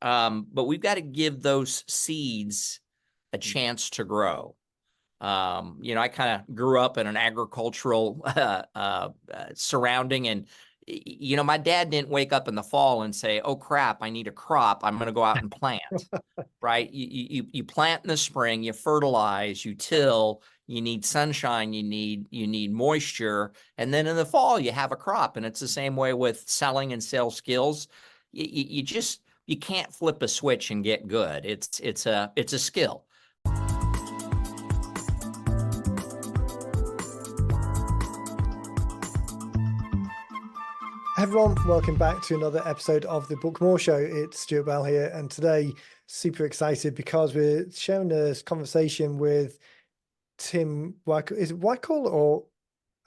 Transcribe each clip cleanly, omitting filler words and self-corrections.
but we've got to give those seeds a chance to grow. I kind of grew up in an agricultural surrounding, and my dad didn't wake up in the fall and say, "Oh crap, I need a crop. I'm going to go out and plant." Right? You plant in the spring, you fertilize, you till, you need sunshine, you need moisture, and then in the fall you have a crop. And it's the same way with selling and sales skills. You can't flip a switch and get good. It's a skill. Everyone, welcome back to another episode of the Book More Show. It's Stuart Bell here, and today super excited because we're sharing this conversation with Tim Wackel. Is it Wackel or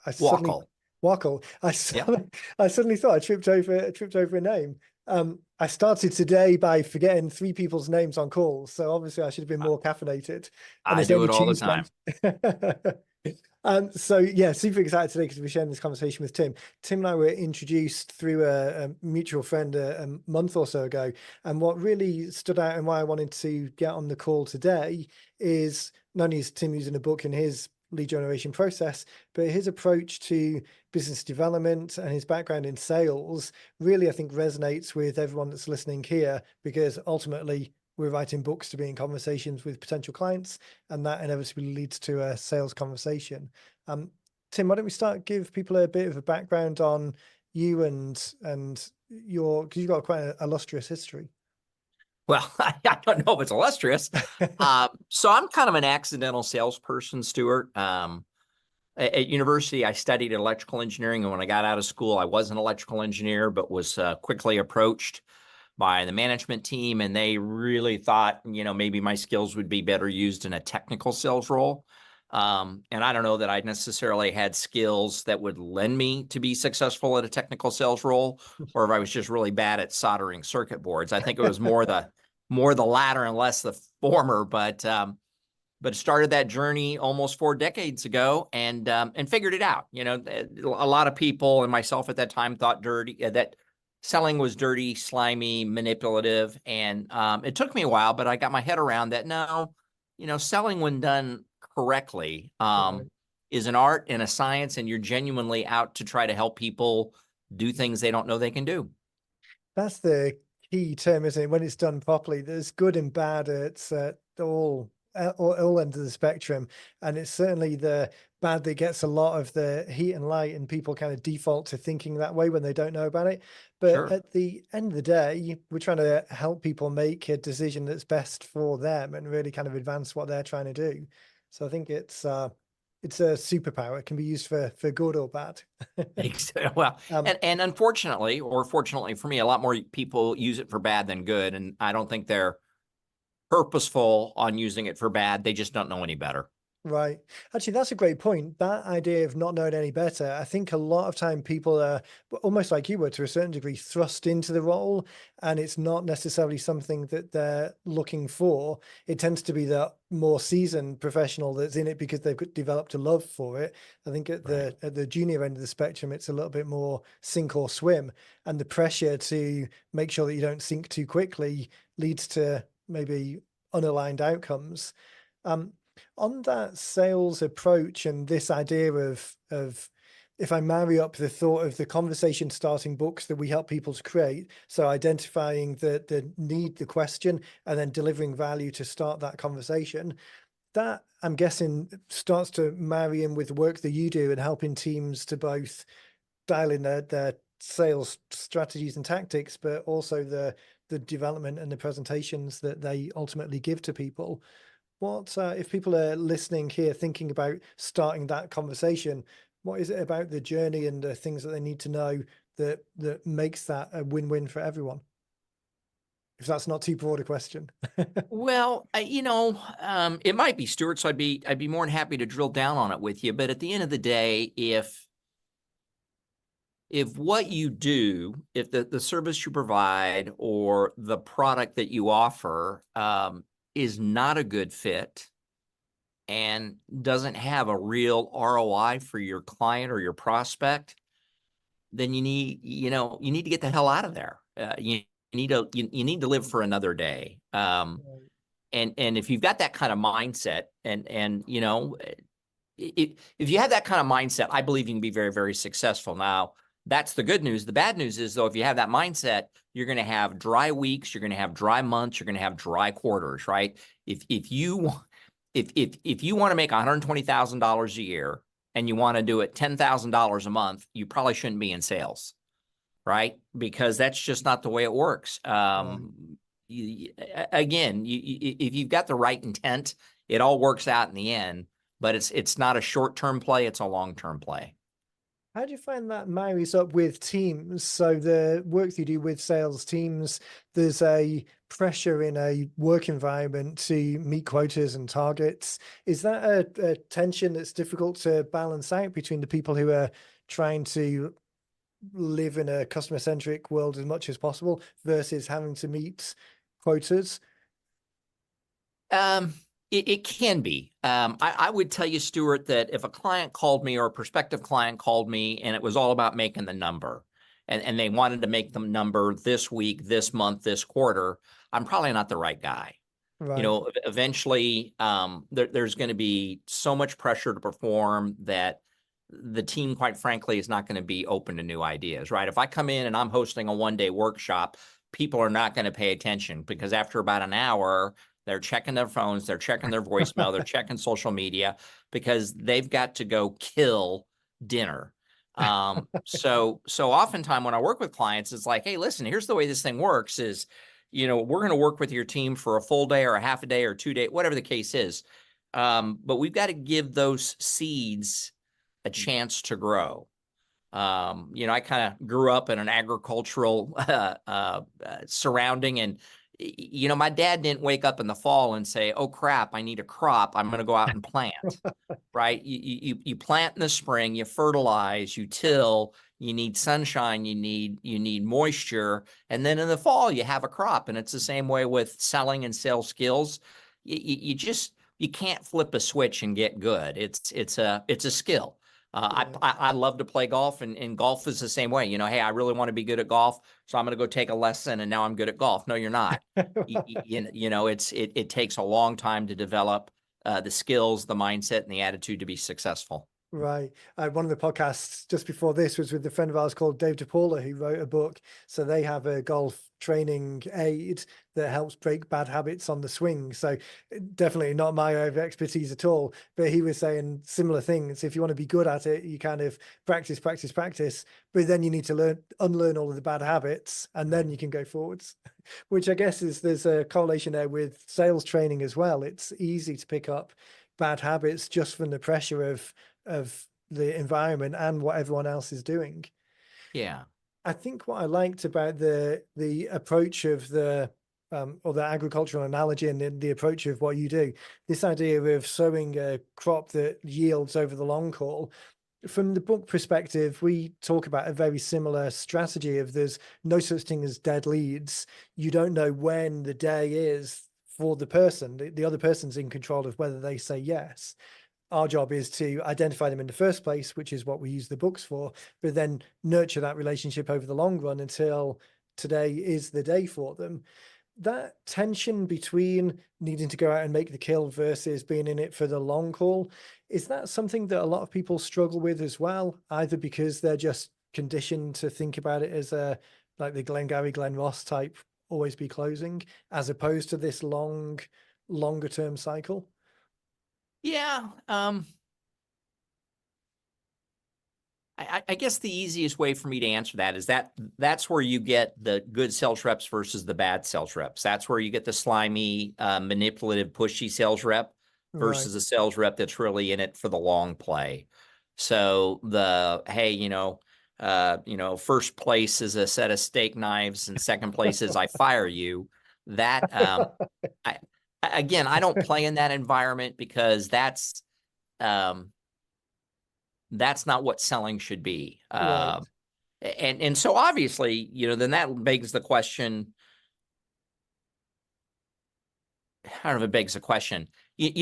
Wackel. Wackel? Yeah. I suddenly thought I tripped over a name. I started today by forgetting three people's names on calls, so obviously I should have been more caffeinated. And I it's do only it all the Tuesday. time. So yeah, super excited today because we're sharing this conversation with Tim. Tim and I were introduced through a mutual friend a month or so ago. And what really stood out and why I wanted to get on the call today is not only is Tim using a book in his lead generation process, but his approach to business development and his background in sales really, I think, resonates with everyone that's listening here, because ultimately we're writing books to be in conversations with potential clients, and that inevitably leads to a sales conversation. Tim, why don't we give people a bit of a background on you and your, because you've got quite an illustrious history. Well, I don't know if it's illustrious. So I'm kind of an accidental salesperson, Stuart. At university, I studied electrical engineering, and when I got out of school, I was an electrical engineer, but was quickly approached by the management team, and they really thought, maybe my skills would be better used in a technical sales role. And I don't know that I necessarily had skills that would lend me to be successful at a technical sales role, or if I was just really bad at soldering circuit boards. I think it was more the latter and less the former. But started that journey almost 4 decades ago, and figured it out. A lot of people and myself at that time thought that selling was dirty, slimy, manipulative. And it took me a while, but I got my head around that. No, selling when done correctly is an art and a science, and you're genuinely out to try to help people do things they don't know they can do. That's the key term, isn't it? When it's done properly, there's good and bad. It's all ends of the spectrum, and it's certainly the bad that gets a lot of the heat and light, and people kind of default to thinking that way when they don't know about it. But Sure. at the end of the day, we're trying to help people make a decision that's best for them and really kind of advance what they're trying to do. So I think it's a superpower. It can be used for good or bad. Well, and unfortunately, or fortunately for me, a lot more people use it for bad than good, and I don't think they're purposeful on using it for bad. They just don't know any better. Right. Actually, that's a great point. That idea of not knowing any better. I think a lot of time people are almost like you were, to a certain degree, thrust into the role, and it's not necessarily something that they're looking for. It tends to be the more seasoned professional that's in it because they've developed a love for it. I think at the junior end of the spectrum, it's a little bit more sink or swim, and the pressure to make sure that you don't sink too quickly leads to maybe unaligned outcomes. On that sales approach and this idea of if I marry up the thought of the conversation starting books that we help people to create, so identifying the need, the question, and then delivering value to start that conversation, that I'm guessing starts to marry in with the work that you do and helping teams to both dial in their sales strategies and tactics, but also the development and the presentations that they ultimately give to people. What if people are listening here thinking about starting that conversation, what is it about the journey and the things that they need to know that makes that a win-win for everyone? If that's not too broad a question. Well, it might be, Stuart. So I'd be more than happy to drill down on it with you. But at the end of the day, if what you do, if the service you provide or the product that you offer is not a good fit and doesn't have a real ROI for your client or your prospect, then you need to get the hell out of there. you need to live for another day. Right. And if you've got that kind of mindset, and if you have that kind of mindset, I believe you can be very, very successful. Now, that's the good news. The bad news is, though, if you have that mindset, you're going to have dry weeks, you're going to have dry months, you're going to have dry quarters, right? If you want to make $120,000 a year and you want to do it $10,000 a month, you probably shouldn't be in sales, right? Because that's just not the way it works. Right. Again, if you've got the right intent, it all works out in the end. But it's not a short-term play; it's a long-term play. How do you find that marries up with teams? So the work that you do with sales teams, there's a pressure in a work environment to meet quotas and targets. Is that a tension that's difficult to balance out between the people who are trying to live in a customer-centric world as much as possible versus having to meet quotas? Um, it can be. I would tell you, Stuart, that if a client called me or a prospective client called me and it was all about making the number, and they wanted to make the number this week, this month, this quarter, I'm probably not the right guy. Right. Eventually, there's going to be so much pressure to perform that the team, quite frankly, is not going to be open to new ideas, right? If I come in and I'm hosting a one-day workshop, people are not going to pay attention because after about an hour, they're checking their phones, they're checking their voicemail, they're checking social media because they've got to go kill dinner. So oftentimes when I work with clients, it's like, hey, listen, here's the way this thing works is, we're going to work with your team for a full day or a half a day or 2 day, whatever the case is. But we've got to give those seeds a chance to grow. I kind of grew up in an agricultural surrounding, and my dad didn't wake up in the fall and say, "Oh crap, I need a crop. I'm going to go out and plant." Right? You plant in the spring, you fertilize, you till, you need sunshine, you need moisture, and then in the fall you have a crop. And it's the same way with selling and sales skills. You can't flip a switch and get good. It's a skill. Yeah. I love to play golf, and golf is the same way. Hey, I really want to be good at golf, so I'm going to go take a lesson, and now I'm good at golf. No, you're not. It takes a long time to develop the skills, the mindset, and the attitude to be successful. Right. One of the podcasts just before this was with a friend of ours called Dave DePaula, who wrote a book. So they have a golf training aid that helps break bad habits on the swing. So definitely not my area of expertise at all. But he was saying similar things. If you want to be good at it, you kind of practice, practice, practice. But then you need to unlearn all of the bad habits, and then you can go forwards. Which I guess there's a correlation there with sales training as well. It's easy to pick up bad habits just from the pressure of the environment and what everyone else is doing. Yeah. I think what I liked about the approach of or the agricultural analogy and the approach of what you do, this idea of sowing a crop that yields over the long haul. From the book perspective, we talk about a very similar strategy of there's no such thing as dead leads. You don't know when the day is for the person. The other person's in control of whether they say yes. Our job is to identify them in the first place, which is what we use the books for, but then nurture that relationship over the long run until today is the day for them. That tension between needing to go out and make the kill versus being in it for the long haul, is that something that a lot of people struggle with as well? Either because they're just conditioned to think about it as like the Glengarry, Glen Ross type, always be closing, as opposed to this longer term cycle? Yeah. I guess the easiest way for me to answer that is that's where you get the good sales reps versus the bad sales reps. That's where you get the slimy, manipulative, pushy sales rep Right. versus a sales rep that's really in it for the long play. So first place is a set of steak knives, and second place is I fire you. That I again, I don't play in that environment because um, that's not what selling should be. Right. And so obviously, then that begs the question. I don't know if it begs the question.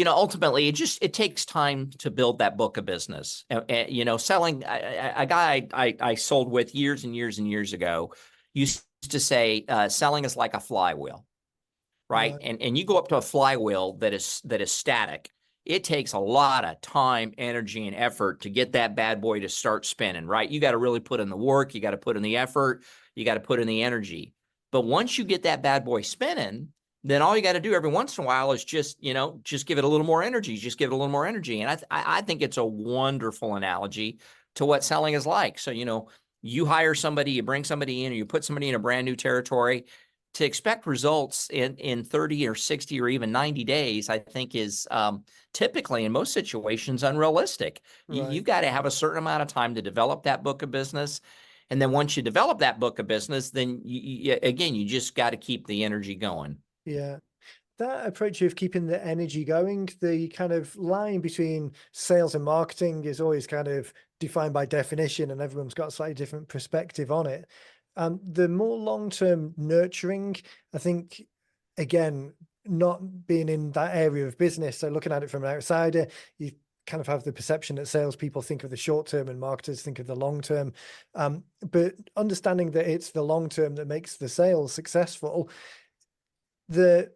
Ultimately, it takes time to build that book of business. Selling a guy I sold with years and years and years ago. used to say, selling is like a flywheel, right? Right. And you go up to a flywheel that is static. It takes a lot of time, energy, and effort to get that bad boy to start spinning, right? You got to really put in the work, you got to put in the effort, you got to put in the energy. But once you get that bad boy spinning, then all you got to do every once in a while is just, just give it a little more energy, just give it a little more energy. And I think it's a wonderful analogy to what selling is like. So, you hire somebody, you bring somebody in, or you put somebody in a brand new territory. To expect results in 30 or 60 or even 90 days, I think is typically in most situations unrealistic. You've Right. got to have a certain amount of time to develop that book of business. And then once you develop that book of business, then again, you just got to keep the energy going. Yeah. That approach of keeping the energy going, the kind of line between sales and marketing is always kind of defined by definition, and everyone's got a slightly different perspective on it. The more long-term nurturing, I think, again, not being in that area of business, so looking at it from an outsider, you kind of have the perception that salespeople think of the short term and marketers think of the long term. But understanding that it's the long term that makes the sales successful, the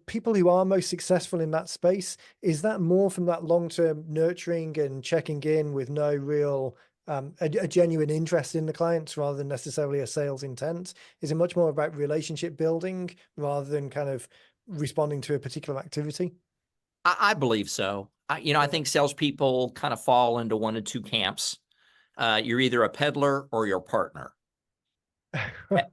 people who are most successful in that space, is that more from that long-term nurturing and checking in with no real a genuine interest in the clients rather than necessarily a sales intent? Is it much more about relationship building rather than kind of responding to a particular activity? I believe so. I Yeah. think salespeople kind of fall into one of two camps. You're either a peddler or your partner. Great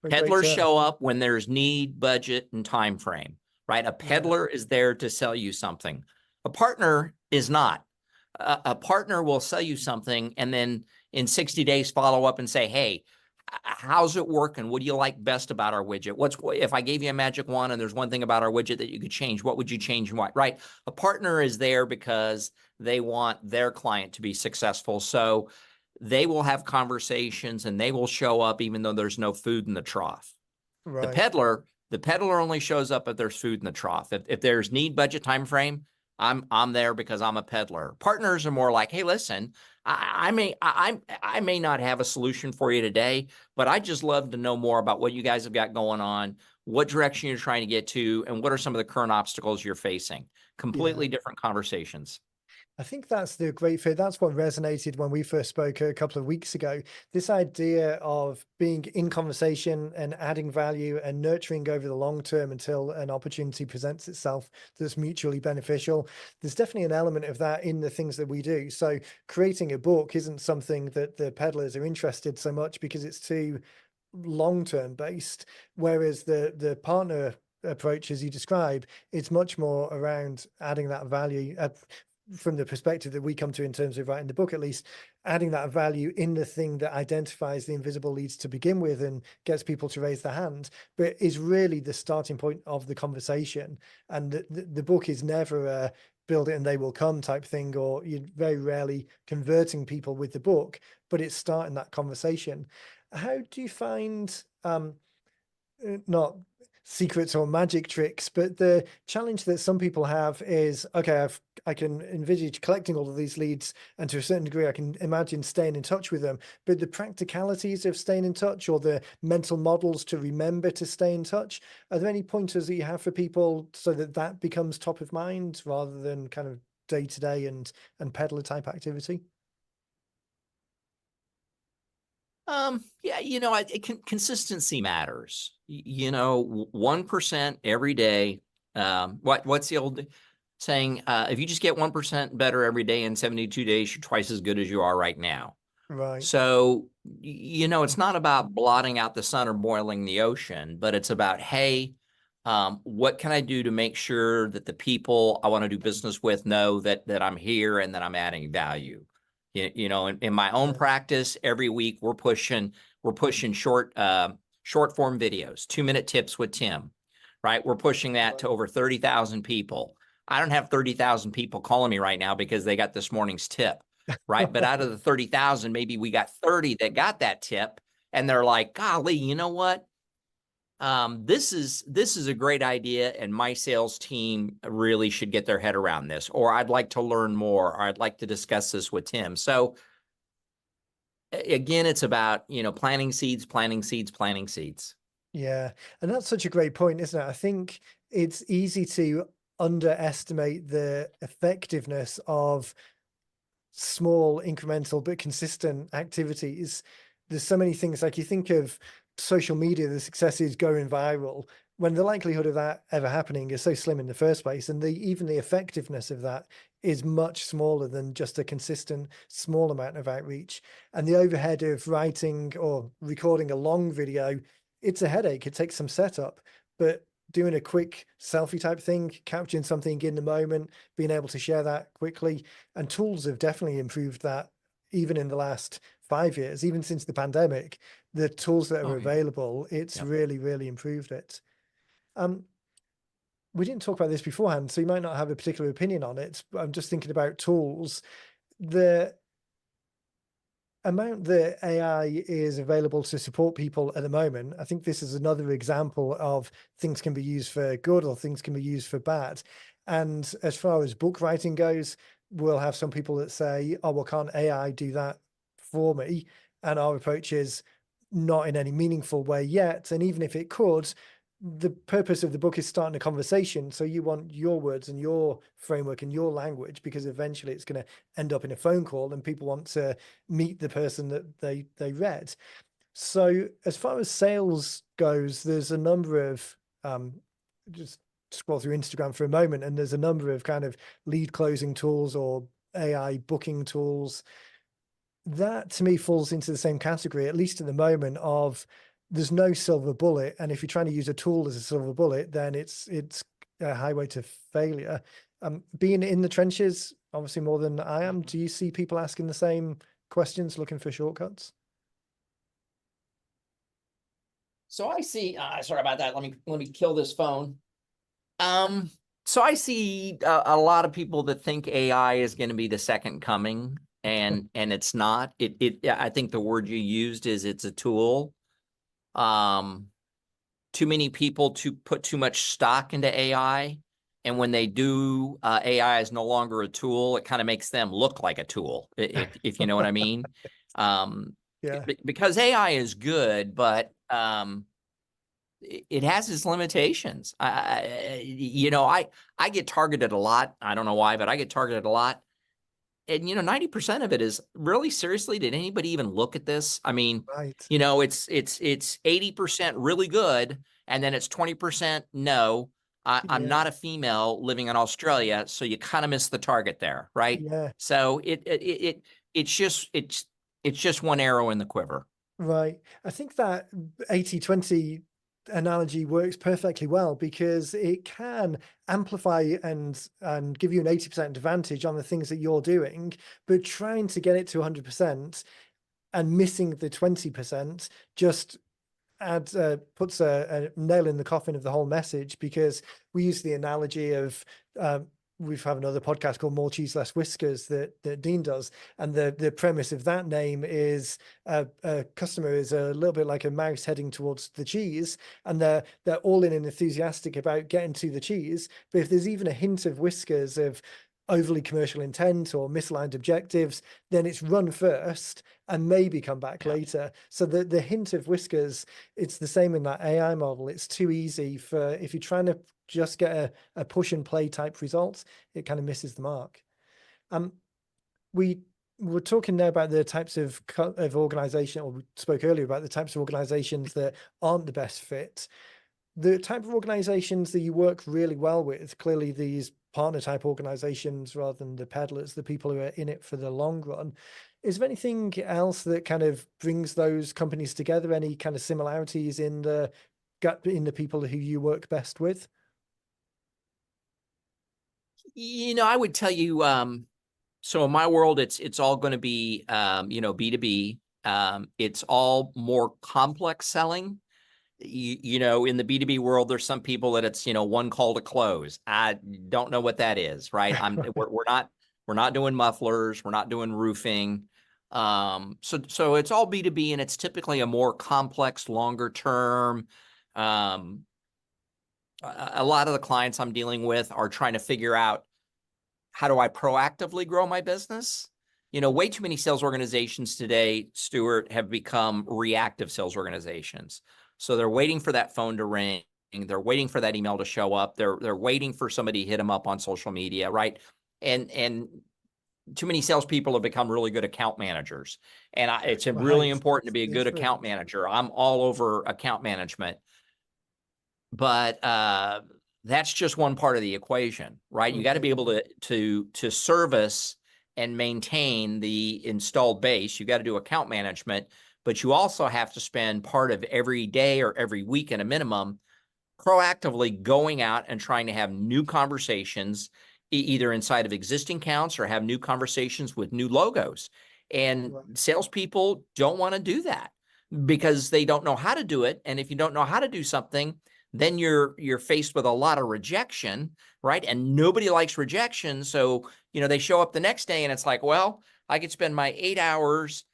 Peddlers term. show up when there's need, budget, and time frame, right? A Yeah. peddler is there to sell you something. A partner is not. A partner will sell you something and then in 60 days follow up and say, hey, how's it working? What do you like best about our widget? If I gave you a magic wand and there's one thing about our widget that you could change, what would you change and why? Right? A partner is there because they want their client to be successful. So they will have conversations and they will show up even though there's no food in the trough. The Right. peddler, the peddler only shows up if there's food in the trough. If there's need, budget, time frame, I'm there because I'm a peddler. Partners are more like, hey, listen, I may not have a solution for you today, but I just love to know more about what you guys have got going on, what direction you're trying to get to, and what are some of the current obstacles you're facing. Yeah. Completely different conversations. I think that's the great fit. That's what resonated when we first spoke a couple of weeks ago. This idea of being in conversation and adding value and nurturing over the long term until an opportunity presents itself that's mutually beneficial. There's definitely an element of that in the things that we do. So creating a book isn't something that the peddlers are interested so much because it's too long-term based, whereas the partner approach, as you describe, it's much more around adding that value from the perspective that we come to in terms of writing the book, at least adding that value in the thing that identifies the invisible leads to begin with and gets people to raise their hand, but is really the starting point of the conversation. And the book is never a build it and they will come type thing, or you're very rarely converting people with the book, but it's starting that conversation. How do you find not secrets or magic tricks, but the challenge that some people have is, okay, I can envisage collecting all of these leads, and to a certain degree, I can imagine staying in touch with them. But the practicalities of staying in touch, or the mental models to remember to stay in touch, are there any pointers that you have for people so that that becomes top of mind rather than kind of day to day and peddler type activity? Yeah, consistency matters. 1% every day. What's the old saying? If you just get 1% better every day in 72 days, you're twice as good as you are right now. Right. So, it's not about blotting out the sun or boiling the ocean, but it's about, hey, what can I do to make sure that the people I want to do business with know that I'm here and that I'm adding value? In my own Yeah. practice, every week we're pushing short form videos, 2-minute tips with Tim, right? We're pushing that to over 30,000 people. I don't have 30,000 people calling me right now because they got this morning's tip, right? But out of the 30,000, maybe we got 30 that got that tip, and they're like, golly, you know what? This is a great idea, and my sales team really should get their head around this, or I'd like to learn more, or I'd like to discuss this with Tim. So again, it's about, planting seeds, planting seeds, planting seeds. Yeah, and that's such a great point, isn't it? I think it's easy to underestimate the effectiveness of small, incremental, but consistent activities. There's so many things, like you think of social media, the success is going viral, when the likelihood of that ever happening is so slim in the first place. And even the effectiveness of that is much smaller than just a consistent small amount of outreach. And the overhead of writing or recording a long video, it's a headache. It takes some setup, but doing a quick selfie type thing, capturing something in the moment, being able to share that quickly, and tools have definitely improved that even in the last 5 years, even since the pandemic, the tools that are Oh, yeah. available, it's Yep. really, really improved it. Um, we didn't talk about this beforehand, so you might not have a particular opinion on it. But I'm just thinking about tools. The amount that AI is available to support people at the moment, I think this is another example of things can be used for good or things can be used for bad. And as far as book writing goes, we'll have some people that say, oh, well, can't AI do that for me? And our approach is not in any meaningful way yet. And even if it could, the purpose of the book is starting a conversation. So you want your words and your framework and your language, because eventually it's going to end up in a phone call and people want to meet the person that they read. So as far as sales goes, there's a number of just scroll through Instagram for a moment, and there's a number of kind of lead closing tools or AI booking tools that to me falls into the same category, at least at the moment, of there's no silver bullet. And if you're trying to use a tool as a silver bullet, then it's a highway to failure. Being in the trenches, obviously more than I am, do you see people asking the same questions, looking for shortcuts? So I see, sorry about that. Let me kill this phone. Um, so I see a lot of people that think AI is going to be the second coming, and it's not. I think the word you used is it's a tool. Um, Too many people to put too much stock into AI, and when they do, AI is no longer a tool. It kind of makes them look like a tool, if you know what I mean. Yeah, Because AI is good, but it has its limitations. I get targeted a lot. I don't know why, but I get targeted a lot. And 90% of it is really, seriously, did anybody even look at this? I mean, right. it's 80% really good, and then it's 20% no. I'm Yeah, not a female living in Australia, so you kind of miss the target there, right? yeah. So it's just one arrow in the quiver. Right. I think that 80/20 analogy works perfectly well, because it can amplify and give you an 80% advantage on the things that you're doing, but trying to get it to 100% and missing the 20% just puts a nail in the coffin of the whole message. Because we use the analogy of we've have another podcast called More Cheese, Less Whiskers that Dean does, and the premise of that name is a customer is a little bit like a mouse heading towards the cheese, and they're all in and enthusiastic about getting to the cheese, but if there's even a hint of whiskers of overly commercial intent or misaligned objectives, then it's run first and maybe come back Yeah. later. So the hint of whiskers, it's the same in that AI model. It's too easy for, if you're trying to just get a push and play type results, it kind of misses the mark. Um, we were talking there about the types of organization, or we spoke earlier about the types of organizations that aren't the best fit. The type of organizations that you work really well with, clearly these partner type organizations rather than the peddlers, the people who are in it for the long run. Is there anything else that kind of brings those companies together? Any kind of similarities in the people who you work best with? I would tell you, so in my world, it's all going to be, B2B. It's all more complex selling. In the B2B world, there's some people that it's, one call to close. I don't know what that is, right? We're not doing mufflers. We're not doing roofing. So it's all B2B, and it's typically a more complex, longer term. A lot of the clients I'm dealing with are trying to figure out, how do I proactively grow my business? way too many sales organizations today, Stuart, have become reactive sales organizations. So they're waiting for that phone to ring. They're waiting for that email to show up. They're waiting for somebody to hit them up on social media, right? And too many salespeople have become really good account managers. And it's really Right. important to be a See good through. account manager. I'm all over account management, but that's just one part of the equation, right? You got to Okay. be able to service and maintain the installed base. You got to do account management, but you also have to spend part of every day or every week at a minimum proactively going out and trying to have new conversations, either inside of existing accounts or have new conversations with new logos. And Right. salespeople don't want to do that because they don't know how to do it. And if you don't know how to do something, then you're faced with a lot of rejection, right? And nobody likes rejection. So, they show up the next day and it's like, well, I could spend my 8 hours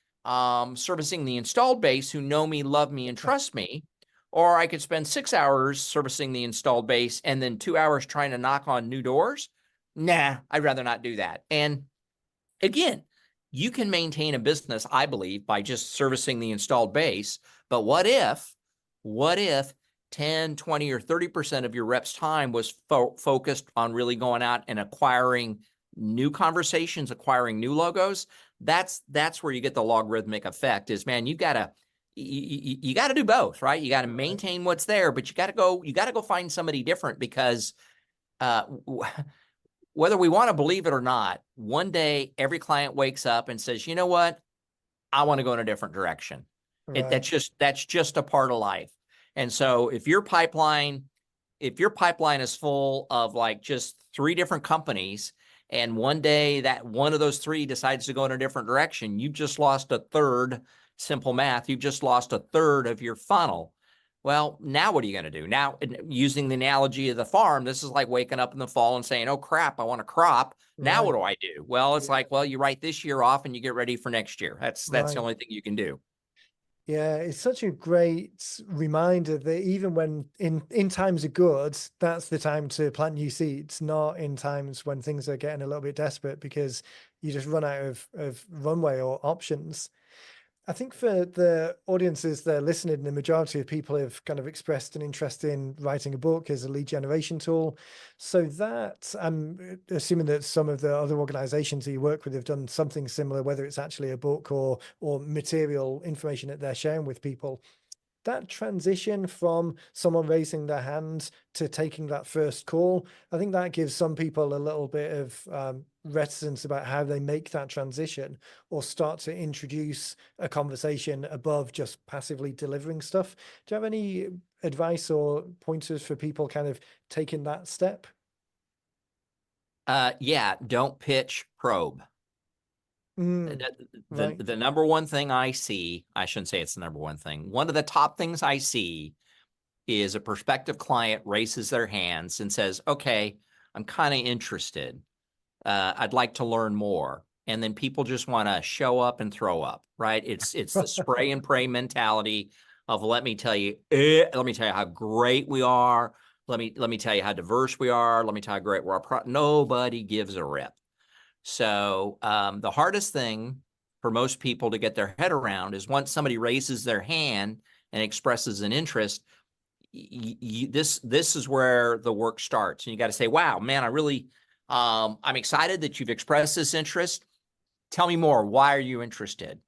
servicing the installed base who know me, love me, and trust me. Or I could spend 6 hours servicing the installed base and then 2 hours trying to knock on new doors. Nah, I'd rather not do that. And again, you can maintain a business, I believe, by just servicing the installed base. But what if 10, 20, or 30% of your reps' time was focused on really going out and acquiring new conversations, acquiring new logos? That's where you get the logarithmic effect is, man, you got to do both, right? You got to Right. maintain what's there, but you got to go find somebody different because uh, whether we want to believe it or not, one day every client wakes up and says, you know what? I want to go in a different direction. Right. That's just a part of life. And so if your pipeline is full of like just 3 different companies, and one day that one of those 3 decides to go in a different direction, you've just lost a third. Simple math. You've just lost a third of your funnel. Well, now what are you going to do? Now, using the analogy of the farm, this is like waking up in the fall and saying, oh crap, I want a crop. Now what Right. do I do? Well, it's Yeah. like, well, you write this year off and you get ready for next year. That's the Right. only thing you can do. Yeah, it's such a great reminder that even when in times of good, that's the time to plant new seeds, not in times when things are getting a little bit desperate because you just run out of runway or options. I think for the audiences that are listening, the majority of people have kind of expressed an interest in writing a book as a lead generation tool. So that I'm assuming that some of the other organizations that you work with have done something similar, whether it's actually a book or material information that they're sharing with people. That transition from someone raising their hand to taking that first call, I think that gives some people a little bit of reticence about how they make that transition or start to introduce a conversation above just passively delivering stuff. Do you have any advice or pointers for people kind of taking that step? Yeah, don't pitch, probe. Mm, right. The number one thing I see, I shouldn't say it's the number one thing. One of the top things I see is a prospective client raises their hands and says, okay, I'm kind of interested. I'd like to learn more. And then people just want to show up and throw up, right? It's the spray and pray mentality of let me tell you how great we are. Let me tell you how diverse we are. Let me tell you how great we are. Nobody gives a rip. So the hardest thing for most people to get their head around is once somebody raises their hand and expresses an interest, this is where the work starts. And you got to say, wow, man, I'm excited that you've expressed this interest. Tell me more. Why are you interested?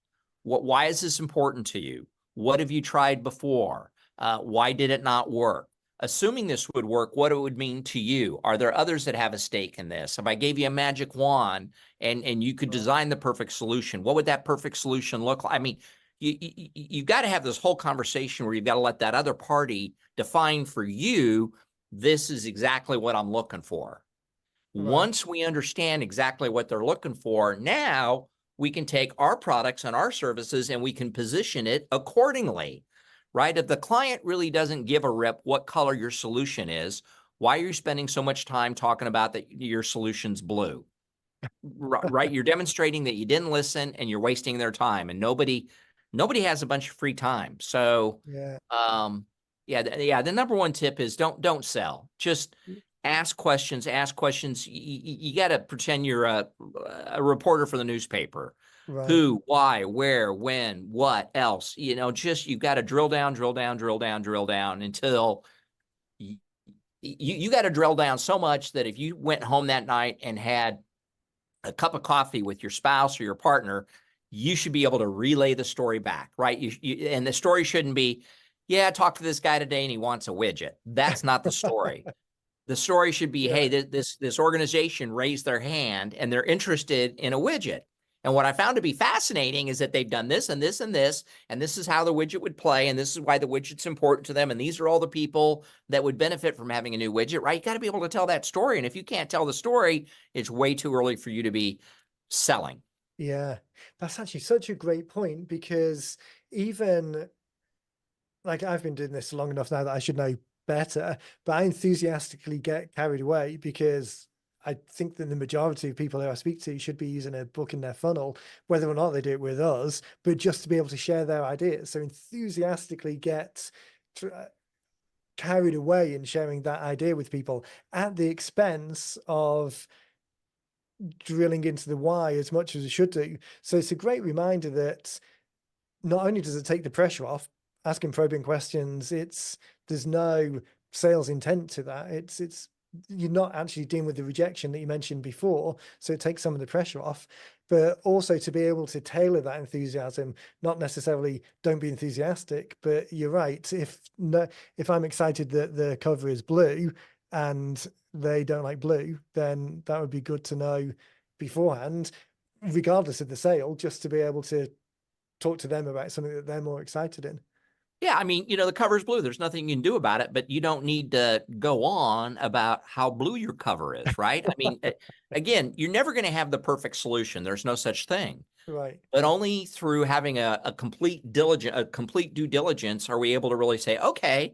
Why is this important to you? What have you tried before? Why did it not work? Assuming this would work, what it would mean to you? Are there others that have a stake in this? If I gave you a magic wand and you could design the perfect solution, what would that perfect solution look like? I mean, you've got to have this whole conversation where you've got to let that other party define for you, this is exactly what I'm looking for. Right. Once we understand exactly what they're looking for, now we can take our products and our services and we can position it accordingly, right? If the client really doesn't give a rip what color your solution is, why are you spending so much time talking about that your solution's blue? Right? You're demonstrating that you didn't listen and you're wasting their time, and nobody has a bunch of free time. So, Yeah. yeah, the number one tip is don't sell. Just Ask questions, ask questions. You got to pretend you're a reporter for the newspaper. Right. Who, why, where, when, what else? Just you've got to drill down, drill down, drill down, drill down until you got to drill down so much that if you went home that night and had a cup of coffee with your spouse or your partner, you should be able to relay the story back, right? And the story shouldn't be, yeah, I talked to this guy today and he wants a widget. That's not the story. The story should be, Yeah. hey, this organization raised their hand and they're interested in a widget. And what I found to be fascinating is that they've done this and this and this, and this is how the widget would play, and this is why the widget's important to them, and these are all the people that would benefit from having a new widget, right? You got to be able to tell that story. And if you can't tell the story, it's way too early for you to be selling. Yeah. That's actually such a great point, because even like I've been doing this long enough now that I should know better, but I enthusiastically get carried away because I think that the majority of people who I speak to should be using a book in their funnel, whether or not they do it with us, but just to be able to share their ideas. So enthusiastically get carried away in sharing that idea with people at the expense of drilling into the why as much as it should do. So it's a great reminder that not only does it take the pressure off, asking probing questions, there's no sales intent to that. It's you're not actually dealing with the rejection that you mentioned before, so it takes some of the pressure off. But also to be able to tailor that enthusiasm, not necessarily don't be enthusiastic, but you're right. If I'm excited that the cover is blue and they don't like blue, then that would be good to know beforehand, regardless of the sale, just to be able to talk to them about something that they're more excited in. Yeah, I mean, the cover's blue. There's nothing you can do about it, but you don't need to go on about how blue your cover is, right? I mean, again, you're never going to have the perfect solution. There's no such thing. Right. But only through having a complete due diligence are we able to really say, okay,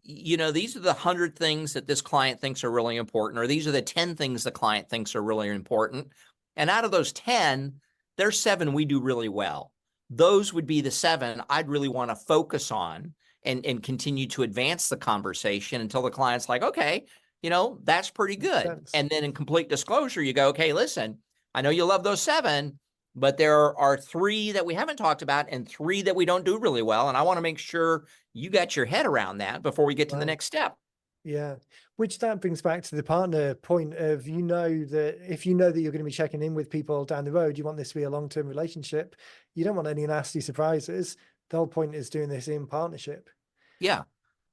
these are the 100 things that this client thinks are really important, or these are the 10 things the client thinks are really important. And out of those 10, there's 7 we do really well. Those would be the 7 I'd really want to focus on and continue to advance the conversation until the client's like, okay, that's pretty Makes good. sense. And then in complete disclosure, you go, okay, listen, I know you love those 7, but there are 3 that we haven't talked about and 3 that we don't do really well. And I want to make sure you got your head around that before we get to the Right. next step. Yeah. Which that brings back to the partner point of, that if you know that you're going to be checking in with people down the road, you want this to be a long-term relationship. You don't want any nasty surprises. The whole point is doing this in partnership. Yeah.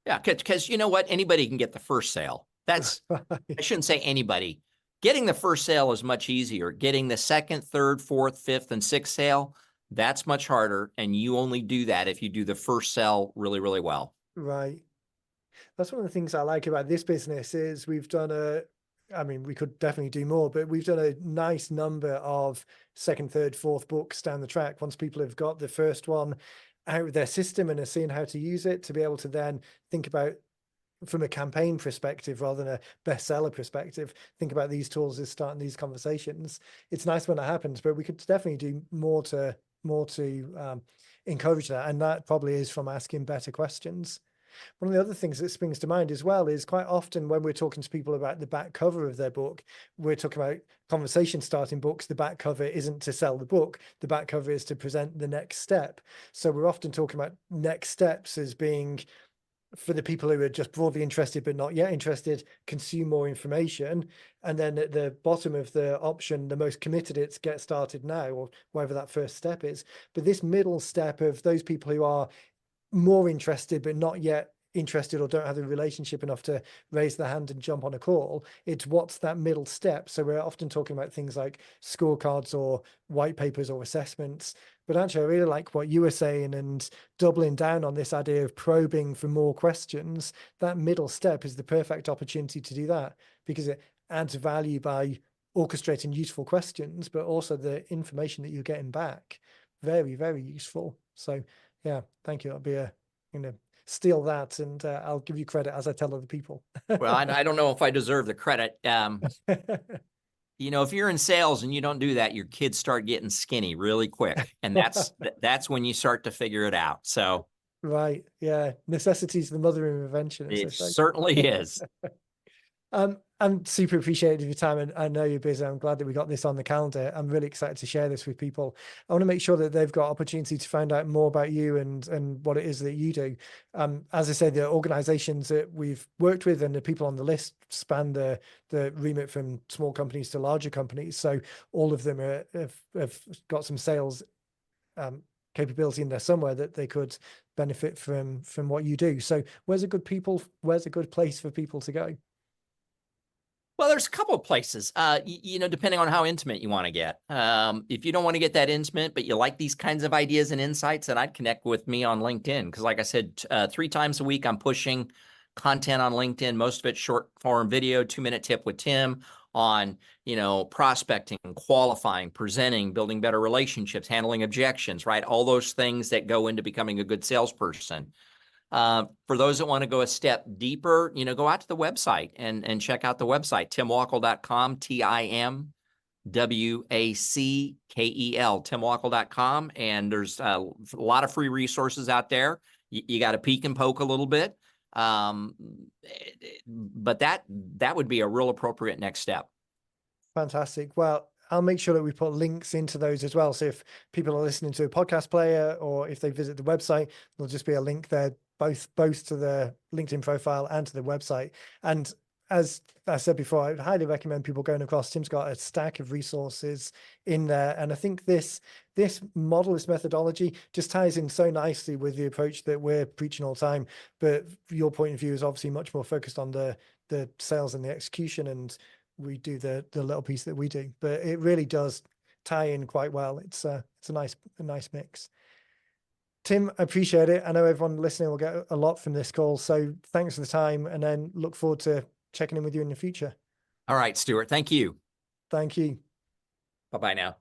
Yeah. Because you know what? Anybody can get the first sale. I shouldn't say anybody. Getting the first sale is much easier. Getting the second, third, fourth, fifth, and sixth sale, that's much harder. And you only do that if you do the first sale really, really well. Right. That's one of the things I like about this business is we could definitely do more, but we've done a nice number of second, third, fourth books down the track. Once people have got the first one out of their system and are seeing how to use it, to be able to then think about from a campaign perspective rather than a bestseller perspective, think about these tools as starting these conversations. It's nice when that happens, but we could definitely do more to encourage that. And that probably is from asking better questions. One of the other things that springs to mind as well is quite often when we're talking to people about the back cover of their book, we're talking about conversation starting books. The back cover isn't to sell the book. The back cover is to present the next step. So we're often talking about next steps as being for the people who are just broadly interested but not yet interested, consume more information. And then at the bottom of the option, the most committed, it's get started now, or whatever that first step is. But this middle step of those people who are more interested but not yet interested or don't have a relationship enough to raise their hand and jump on a call, it's what's that middle step. So we're often talking about things like scorecards or white papers or assessments, but actually I really like what you were saying and doubling down on this idea of probing for more questions. That middle step is the perfect opportunity to do that because it adds value by orchestrating useful questions, but also the information that you're getting back, very, very useful. So yeah, thank you. I'll be steal that, and I'll give you credit as I tell other people. Well, I don't know if I deserve the credit. If you're in sales and you don't do that, your kids start getting skinny really quick. And that's when you start to figure it out. So Right. Yeah. Necessity is the mother of invention, as they it say. certainly is. I'm super appreciative of your time, and I know you're busy. I'm glad that we got this on the calendar. I'm really excited to share this with people. I want to make sure that they've got opportunity to find out more about you and what it is that you do. As I said, the organizations that we've worked with and the people on the list span the remit from small companies to larger companies. So all of them have got some sales capability in there somewhere that they could benefit from what you do. So where's a good place for people to go? Well, there's a couple of places, depending on how intimate you want to get. If you don't want to get that intimate, but you like these kinds of ideas and insights, then I'd connect with me on LinkedIn. Because like I said, 3 times a week, I'm pushing content on LinkedIn, most of it short form video, 2-minute tip with Tim on, prospecting, qualifying, presenting, building better relationships, handling objections, right? All those things that go into becoming a good salesperson. For those that want to go a step deeper, go out to the website and check out the website, timwackel.com, TIMWACKEL, timwackel.com. And there's a lot of free resources out there. You got to peek and poke a little bit. But that would be a real appropriate next step. Fantastic. Well, I'll make sure that we put links into those as well. So if people are listening to a podcast player or if they visit the website, there'll just be a link there, both to the LinkedIn profile and to the website. And as I said before, I'd highly recommend people going across. Tim's got a stack of resources in there. And I think this model, this methodology just ties in so nicely with the approach that we're preaching all the time. But your point of view is obviously much more focused on the sales and the execution, and we do the little piece that we do, but it really does tie in quite well. It's a nice mix. Tim, I appreciate it. I know everyone listening will get a lot from this call, so thanks for the time, and then look forward to checking in with you in the future. All right, Stuart. Thank you. Thank you. Bye-bye now.